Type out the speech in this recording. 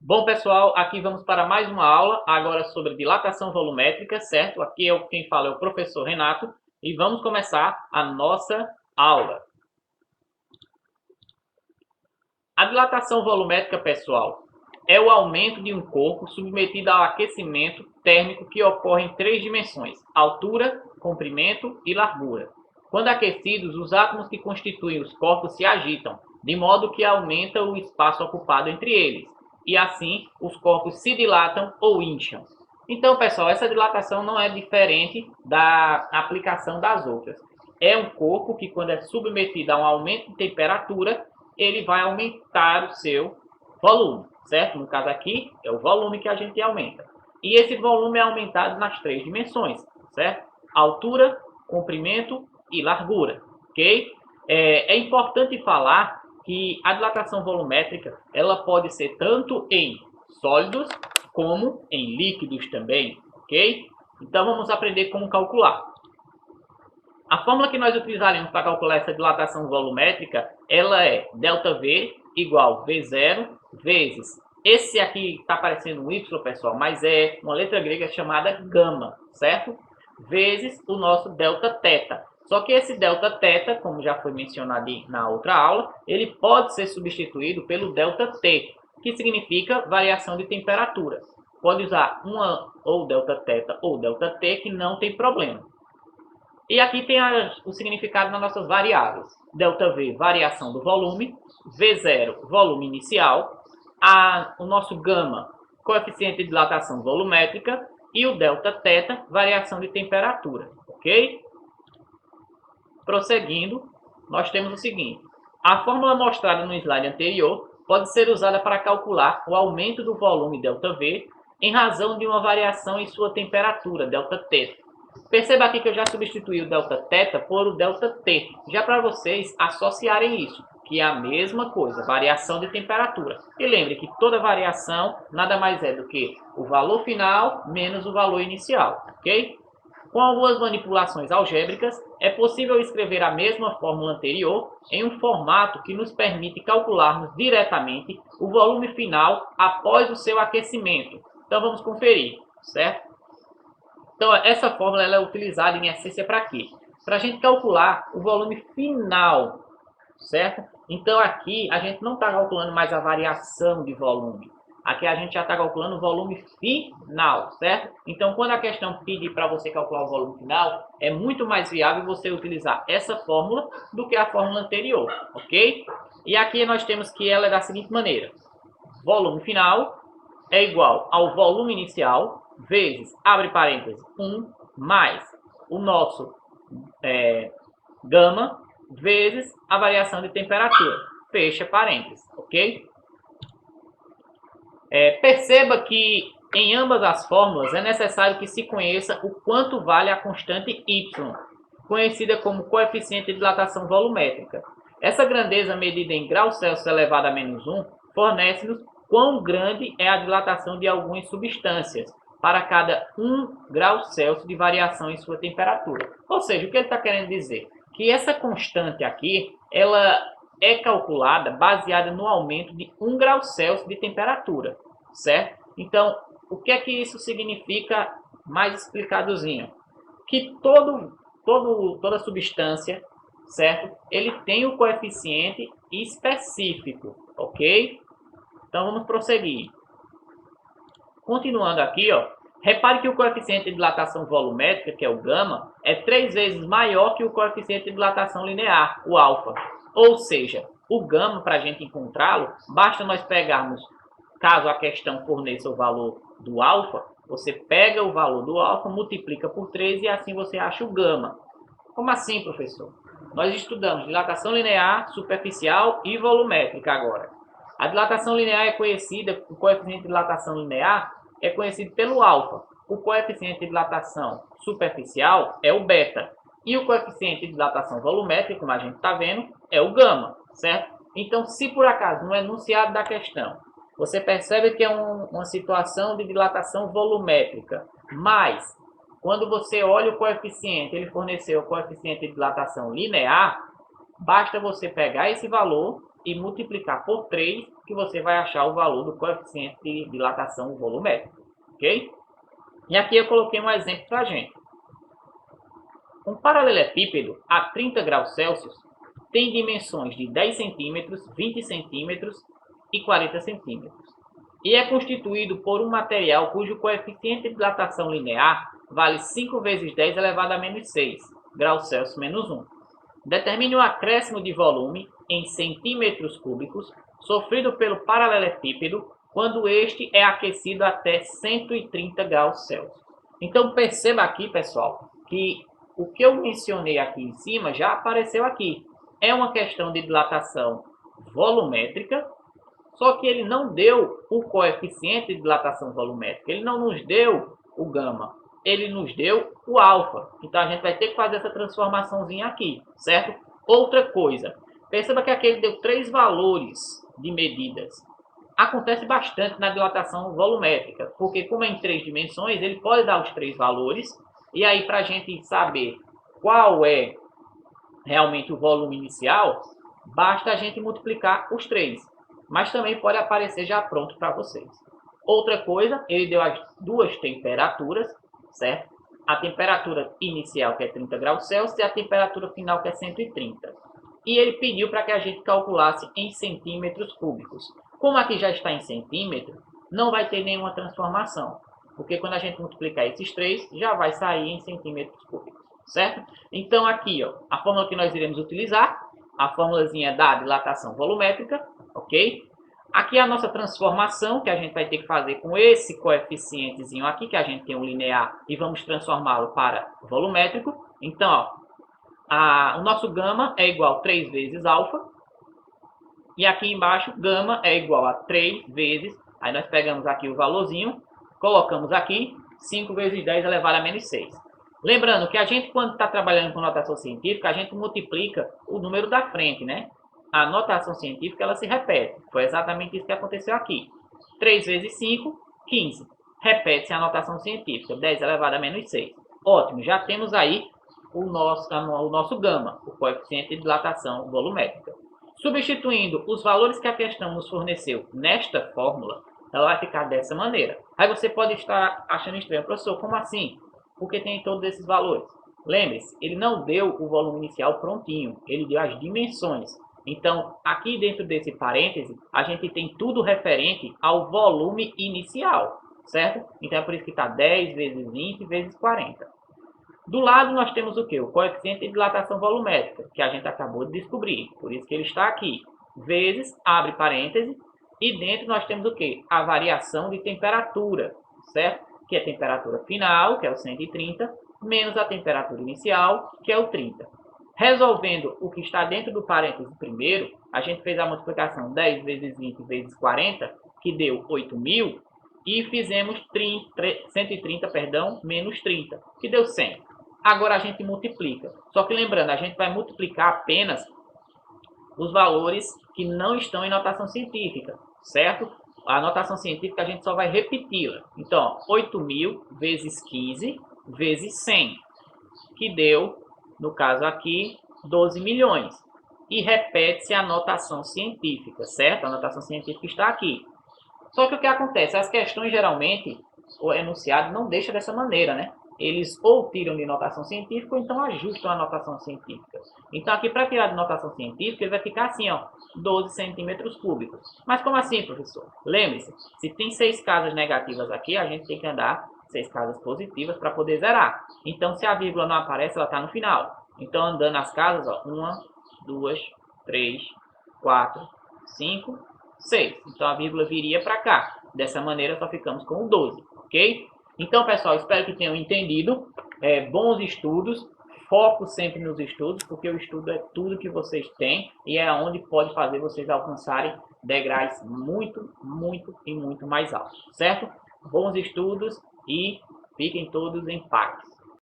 Bom, pessoal, aqui vamos para mais uma aula, agora sobre dilatação volumétrica, certo? Aqui quem fala é o professor Renato e vamos começar a nossa aula. A dilatação volumétrica, pessoal, é o aumento de um corpo submetido ao aquecimento térmico que ocorre em três dimensões: altura, comprimento e largura. Quando aquecidos, os átomos que constituem os corpos se agitam, de modo que aumenta o espaço ocupado entre eles, e assim os corpos se dilatam ou incham. Então, pessoal, essa dilatação não é diferente da aplicação das outras. É um corpo que, quando é submetido a um aumento de temperatura, ele vai aumentar o seu volume, certo? No caso aqui, é o volume que a gente aumenta. E esse volume é aumentado nas três dimensões, certo? Altura, comprimento e largura, ok? É importante falar que a dilatação volumétrica ela pode ser tanto em sólidos como em líquidos também, ok? Então vamos aprender como calcular. A fórmula que nós utilizaremos para calcular essa dilatação volumétrica, ela é ΔV igual V0 vezes, esse aqui está parecendo um Y, pessoal, mas é uma letra grega chamada gama, certo? Vezes o nosso Δθ. Só que esse Δθ, como já foi mencionado na outra aula, ele pode ser substituído pelo ΔT, que significa variação de temperatura. Pode usar uma ou Δθ ou ΔT, que não tem problema. E aqui tem o significado nas nossas variáveis. ΔV, variação do volume. V0, volume inicial. O nosso gama, coeficiente de dilatação volumétrica. E o Δθ, variação de temperatura. Ok? Prosseguindo, nós temos o seguinte. A fórmula mostrada no slide anterior pode ser usada para calcular o aumento do volume ΔV em razão de uma variação em sua temperatura, ΔT. Perceba aqui que eu já substituí o Δθ por o ΔT, já para vocês associarem isso, que é a mesma coisa, variação de temperatura. E lembre que toda variação nada mais é do que o valor final menos o valor inicial, ok? Com algumas manipulações algébricas, é possível escrever a mesma fórmula anterior em um formato que nos permite calcularmos diretamente o volume final após o seu aquecimento. Então vamos conferir, certo? Então, essa fórmula ela é utilizada em essência para quê? Para a gente calcular o volume final, certo? Então, aqui a gente não está calculando mais a variação de volume. Aqui a gente já está calculando o volume final, certo? Então, quando a questão pedir para você calcular o volume final, é muito mais viável você utilizar essa fórmula do que a fórmula anterior, ok? E aqui nós temos que ela é da seguinte maneira. Volume final é igual ao volume inicial vezes, abre parênteses, 1 mais o nosso gama vezes a variação de temperatura, fecha parênteses, ok? Perceba que em ambas as fórmulas é necessário que se conheça o quanto vale a constante y, conhecida como coeficiente de dilatação volumétrica. Essa grandeza medida em graus Celsius elevado a menos 1 fornece-nos quão grande é a dilatação de algumas substâncias para cada 1 grau Celsius de variação em sua temperatura. Ou seja, o que ele está querendo dizer? Que essa constante aqui, ela é calculada baseada no aumento de 1 grau Celsius de temperatura, certo? Então, o que é que isso significa mais explicadozinho? Que toda substância, certo? Ele tem o coeficiente específico, ok? Então, vamos prosseguir. Continuando aqui, ó, repare que o coeficiente de dilatação volumétrica, que é o gama, é 3 vezes maior que o coeficiente de dilatação linear, o alfa. Ou seja, o gama, para a gente encontrá-lo, basta nós pegarmos, caso a questão forneça o valor do alfa, você pega o valor do alfa, multiplica por 3 e assim você acha o gama. Como assim, professor? Nós estudamos dilatação linear, superficial e volumétrica agora. A dilatação linear é conhecida, o coeficiente de dilatação linear é conhecido pelo alfa. O coeficiente de dilatação superficial é o beta. E o coeficiente de dilatação volumétrica, como a gente está vendo, é o gama, certo? Então, se por acaso no enunciado da questão você percebe que é uma situação de dilatação volumétrica, mas quando você olha o coeficiente, ele forneceu o coeficiente de dilatação linear, basta você pegar esse valor e multiplicar por 3, que você vai achar o valor do coeficiente de dilatação volumétrica, ok? E aqui eu coloquei um exemplo para a gente. Um paralelepípedo a 30 graus Celsius tem dimensões de 10 centímetros, 20 centímetros e 40 centímetros. E é constituído por um material cujo coeficiente de dilatação linear vale 5 vezes 10 elevado a menos 6 graus Celsius menos 1. Determine o acréscimo de volume em centímetros cúbicos sofrido pelo paralelepípedo quando este é aquecido até 130 graus Celsius. Então perceba aqui, pessoal, que o que eu mencionei aqui em cima já apareceu aqui. É uma questão de dilatação volumétrica, só que ele não deu o coeficiente de dilatação volumétrica, ele não nos deu o gama, ele nos deu o alfa. Então a gente vai ter que fazer essa transformaçãozinha aqui, certo? Outra coisa, perceba que aqui ele deu 3 valores de medidas. Acontece bastante na dilatação volumétrica, porque como é em 3 dimensões, ele pode dar os 3 valores, e aí para a gente saber qual é realmente o volume inicial, basta a gente multiplicar os 3. Mas também pode aparecer já pronto para vocês. Outra coisa, ele deu as duas temperaturas, certo? A temperatura inicial, que é 30 graus Celsius, e a temperatura final, que é 130. E ele pediu para que a gente calculasse em centímetros cúbicos. Como aqui já está em centímetro, não vai ter nenhuma transformação, porque quando a gente multiplicar esses 3, já vai sair em centímetros cúbicos, certo? Então aqui, ó, a fórmula que nós iremos utilizar, a fórmulazinha da dilatação volumétrica, ok? Aqui é a nossa transformação que a gente vai ter que fazer com esse coeficientezinho aqui, que a gente tem um linear, e vamos transformá-lo para volumétrico. Então, ó, o nosso gama é igual a 3 vezes alfa, e aqui embaixo, gama é igual a 3 vezes, aí nós pegamos aqui o valorzinho, colocamos aqui, 5 vezes 10 elevado a menos 6. Lembrando que a gente, quando está trabalhando com notação científica, a gente multiplica o número da frente, né? A notação científica, ela se repete. Foi exatamente isso que aconteceu aqui. 3 vezes 5, 15. Repete-se a notação científica, 10 elevado a menos 6. Ótimo, já temos aí o nosso gama, o coeficiente de dilatação volumétrica. Substituindo os valores que a questão nos forneceu nesta fórmula, ela vai ficar dessa maneira. Aí você pode estar achando estranho, professor, como assim? Porque tem todos esses valores. Lembre-se, ele não deu o volume inicial prontinho, ele deu as dimensões. Então, aqui dentro desse parêntese, a gente tem tudo referente ao volume inicial, certo? Então, é por isso que está 10 vezes 20 vezes 40. Do lado, nós temos o quê? O coeficiente de dilatação volumétrica, que a gente acabou de descobrir. Por isso que ele está aqui. Vezes, abre parêntese, e dentro nós temos o quê? A variação de temperatura, certo? Que é a temperatura final, que é o 130, menos a temperatura inicial, que é o 30. Resolvendo o que está dentro do parêntese primeiro, a gente fez a multiplicação 10 vezes 20 vezes 40, que deu 8.000, e fizemos 130, menos 30, que deu 100. Agora a gente multiplica. Só que lembrando, a gente vai multiplicar apenas os valores que não estão em notação científica, certo? A notação científica a gente só vai repeti-la. Então, 8.000 vezes 15 vezes 100, que deu, no caso aqui, 12 milhões. E repete-se a notação científica, certo? A notação científica está aqui. Só que o que acontece? As questões, geralmente, o enunciado não deixa dessa maneira, né? Eles ou tiram de notação científica ou então ajustam a notação científica. Então, aqui, para tirar de notação científica, ele vai ficar assim, ó, 12 centímetros cúbicos. Mas como assim, professor? Lembre-se, se tem 6 casas negativas aqui, a gente tem que andar 6 casas positivas para poder zerar. Então, se a vírgula não aparece, ela está no final. Então, andando as casas, ó, 1, 2, 3, 4, 5, 6. Então, a vírgula viria para cá. Dessa maneira, só ficamos com o 12, ok? Então, pessoal, espero que tenham entendido. Bons estudos. Foco sempre nos estudos, porque o estudo é tudo que vocês têm e é onde pode fazer vocês alcançarem degraus muito, muito e muito mais altos, certo? Bons estudos e fiquem todos em paz.